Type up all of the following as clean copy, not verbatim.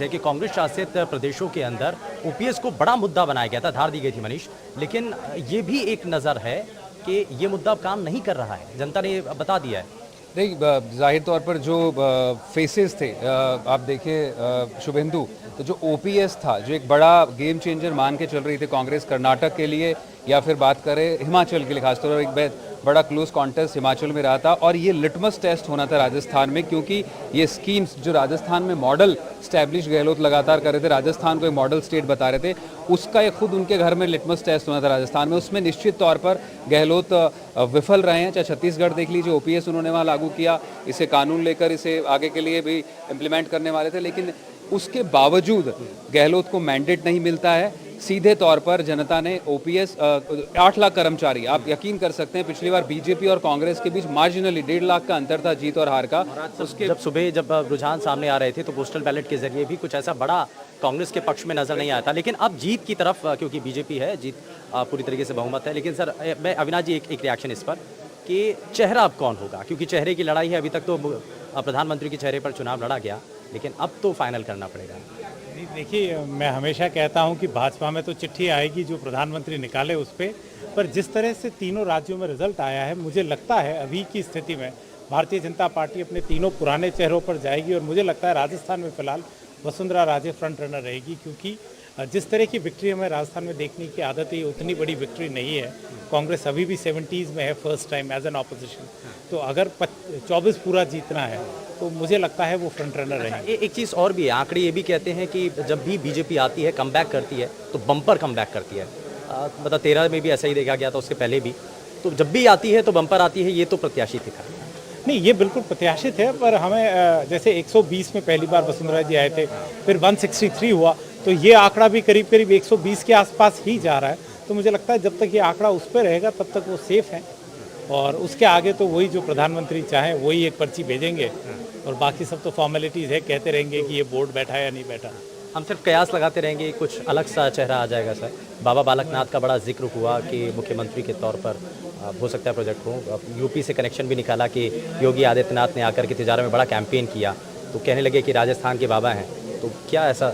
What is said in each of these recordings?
है कि कांग्रेस शासित प्रदेशों के अंदर ओपीएस को बड़ा मुद्दा बनाया गया था, धार दी गई थी मनीष, लेकिन ये भी एक नज़र है कि ये मुद्दा अब काम नहीं कर रहा है, जनता ने बता दिया है। नहीं, जाहिर तौर पर जो फेसेस थे, आप देखिए शुभेंदु, तो जो ओपीएस था, जो एक बड़ा गेम चेंजर मान के चल रही थी कांग्रेस कर्नाटक के लिए, या फिर बात करें हिमाचल के लिए, खासतौर पर एक बड़ा क्लोज कॉन्टेस्ट हिमाचल में रहा था। और ये लिटमस टेस्ट होना था राजस्थान में, क्योंकि ये स्कीम्स जो राजस्थान में मॉडल स्टैब्लिश गहलोत लगातार कर रहे थे, राजस्थान को एक मॉडल स्टेट बता रहे थे, उसका ये खुद उनके घर में लिटमस टेस्ट होना था राजस्थान में। उसमें निश्चित तौर पर गहलोत विफल रहे हैं। चाहे छत्तीसगढ़ देख लीजिए, ओपीएस उन्होंने वहाँ लागू किया, इसे कानून लेकर इसे आगे के लिए भी इम्प्लीमेंट करने वाले थे, लेकिन उसके बावजूद गहलोत को मैंडेट नहीं मिलता है। सीधे तौर पर जनता ने ओपीएस 8 लाख कर्मचारी, आप यकीन कर सकते हैं पिछली बार बीजेपी और कांग्रेस के बीच मार्जिनली 1.5 लाख का अंतर था जीत और हार का। उसके जब रुझान सामने आ रहे थे तो पोस्टल बैलेट के जरिए भी कुछ ऐसा बड़ा कांग्रेस के पक्ष में नजर नहीं आया था, लेकिन अब जीत की तरफ, क्योंकि बीजेपी है, जीत पूरी तरीके से बहुमत है। लेकिन सर, मैं अविनाश जी एक रिएक्शन इस पर कि चेहरा अब कौन होगा, क्योंकि चेहरे की लड़ाई है। अभी तक तो प्रधानमंत्री के चेहरे पर चुनाव लड़ा गया, लेकिन अब तो फाइनल करना पड़ेगा। देखिए, मैं हमेशा कहता हूं कि भाजपा में तो चिट्ठी आएगी जो प्रधानमंत्री निकाले उस पर जिस तरह से तीनों राज्यों में रिजल्ट आया है, मुझे लगता है अभी की स्थिति में भारतीय जनता पार्टी अपने तीनों पुराने चेहरों पर जाएगी। और मुझे लगता है राजस्थान में फिलहाल वसुंधरा राजे फ्रंट रनर रहेगी, क्योंकि जिस तरह की विक्ट्री हमें राजस्थान में देखने की आदत है, उतनी बड़ी विक्ट्री नहीं है। कांग्रेस अभी भी 70s में है, first time as an opposition. तो अगर 24 पूरा जीतना है तो मुझे लगता है वो फ्रंट रनर रहेंगे। एक चीज़ और भी है, आंकड़े ये भी कहते हैं कि जब भी बीजेपी आती है, कमबैक करती है, तो बम्पर कमबैक करती है। मतलब 13 में भी ऐसा ही देखा गया था, उसके पहले भी। तो जब भी आती है तो बम्पर आती है, ये तो प्रत्याशित था। नहीं, ये बिल्कुल प्रत्याशित है, पर हमें जैसे 120 में पहली बार वसुंधरा जी आए थे, फिर 163 हुआ, तो ये आंकड़ा भी करीब करीब 120 के आसपास ही जा रहा है। तो मुझे लगता है जब तक ये आंकड़ा उस पर रहेगा तब तक वो सेफ है, और उसके आगे तो वही जो प्रधानमंत्री चाहें वही एक पर्ची भेजेंगे, और बाकी सब तो फॉर्मेलिटीज़ है, कहते रहेंगे कि ये बोर्ड बैठा है या नहीं बैठा। हम सिर्फ कयास लगाते रहेंगे, कुछ अलग सा चेहरा आ जाएगा। सर, बाबा बालकनाथ का बड़ा जिक्र हुआ कि मुख्यमंत्री के तौर पर हो सकता है प्रोजेक्ट हो। यूपी से कनेक्शन भी निकाला कि योगी आदित्यनाथ ने आकर के तिजारा में बड़ा कैंपेन किया, तो कहने लगे कि राजस्थान के बाबा हैं। तो क्या ऐसा?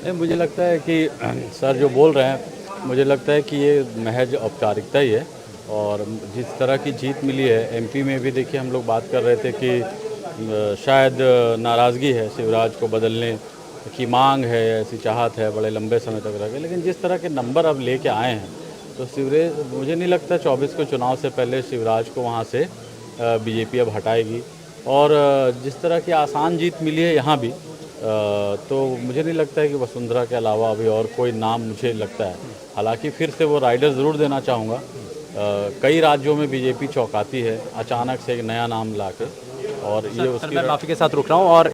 मुझे लगता है कि सर जो बोल रहे हैं, मुझे लगता है कि ये महज औपचारिकता ही है। और जिस तरह की जीत मिली है एमपी में भी, देखिए हम लोग बात कर रहे थे कि शायद नाराज़गी है, शिवराज को बदलने की मांग है, ऐसी चाहत है, बड़े लंबे समय तक रह गए। लेकिन जिस तरह के नंबर अब लेके आए हैं, तो शिवराज, मुझे नहीं लगता 24 को चुनाव से पहले शिवराज को वहाँ से बीजेपी अब हटाएगी। और जिस तरह की आसान जीत मिली है यहाँ भी, तो मुझे नहीं लगता है कि वसुंधरा के अलावा अभी और कोई नाम मुझे लगता है। हालांकि फिर से वो राइडर ज़रूर देना चाहूँगा। कई राज्यों में बीजेपी चौंकाती है अचानक से एक नया नाम लाके, और ये उसकी। मैं माफ़ी के साथ रुक रहा हूँ। और